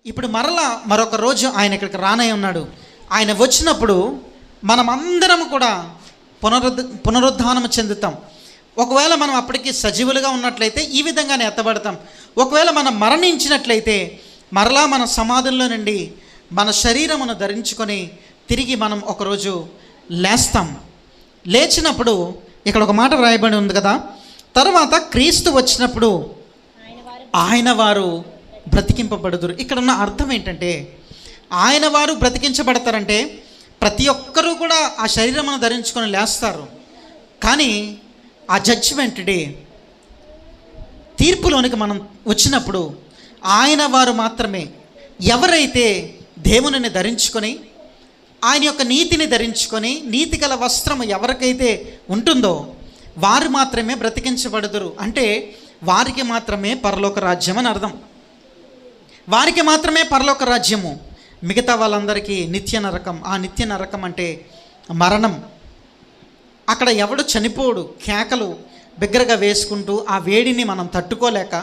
ఇప్పుడు మరలా మరొక రోజు ఆయన ఇక్కడికి రానై ఉన్నాడు. ఆయన వచ్చినప్పుడు మనమందరం కూడా పునరుద్ధానం చెందుతాం. ఒకవేళ మనం అప్పటికి సజీవులుగా ఉన్నట్లయితే ఈ విధంగానే ఎత్తబడతాం. ఒకవేళ మనం మరణించినట్లయితే మరలా మన సమాధుల్లో నుండి మన శరీరమును ధరించుకొని తిరిగి మనం ఒకరోజు లేస్తాం. లేచినప్పుడు ఇక్కడ ఒక మాట వ్రాయబడి ఉంది కదా, తర్వాత క్రీస్తు వచ్చినప్పుడు ఆయన వారు బ్రతికింపబడుదురు. ఇక్కడ ఉన్న అర్థం ఏంటంటే, ఆయన వారు బ్రతికించబడతారంటే ప్రతి ఒక్కరూ కూడా ఆ శరీరమును ధరించుకొని లేస్తారు. కానీ ఆ జడ్జిమెంట్ డే, తీర్పులోనికి మనం వచ్చినప్పుడు ఆయన వారు మాత్రమే, ఎవరైతే దేవునిని ధరించుకొని ఆయన యొక్క నీతిని ధరించుకొని నీతి గల వస్త్రము ఎవరికైతే ఉంటుందో వారు మాత్రమే బ్రతికించబడుదురు. అంటే వారికి మాత్రమే పరలోక రాజ్యం అని అర్థం. వారికి మాత్రమే పరలోక రాజ్యము. మిగతా వాళ్ళందరికీ నిత్య నరకం. ఆ నిత్య నరకం అంటే మరణం. అక్కడ ఎవడు చనిపోడు. కేకలు బిగ్గరగా వేసుకుంటూ ఆ వేడిని మనం తట్టుకోలేక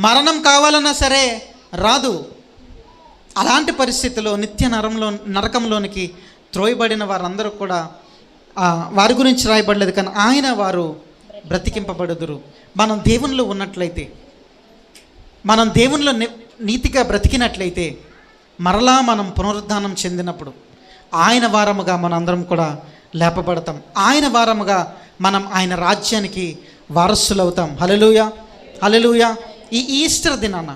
మరణం కావాలన్నా సరే రాదు. అలాంటి పరిస్థితిలో నిత్య నరకంలోనికి త్రోయబడిన వారందరూ కూడా వారి గురించి రాయబడలేదు, కానీ ఆయన వారు బ్రతికింపబడుదురు. మనం దేవునిలో ఉన్నట్లయితే, మనం దేవునిలో నీతిగా బ్రతికినట్లయితే మరలా మనం పునరుద్ధానం చెందినప్పుడు ఆయన వారముగా మనందరం కూడా లేపబడతాం. ఆయన వారముగా మనం ఆయన రాజ్యానికి వారసులవుతాం. హల్లెలూయా, హల్లెలూయా. ఈ ఈస్టర్ దినాన,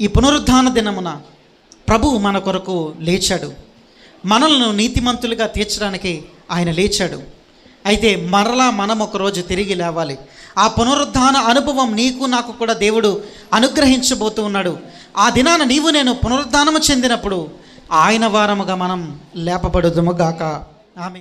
ఈ పునరుద్ధాన దినమున ప్రభువు మన కొరకు లేచాడు. మనల్ని నీతిమంతులుగా తీర్చడానికి ఆయన లేచాడు. అయితే మరలా మనం ఒకరోజు తిరిగి లేవాలి. ఆ పునరుద్ధాన అనుభవం నీకు నాకు కూడా దేవుడు అనుగ్రహించబోతూ ఉన్నాడు. ఆ దినాన నీవు నేను పునరుద్ధానము చెందినప్పుడు ఆయన వారముగా మనం లేపబడుదుము గాక. ఆమేన్.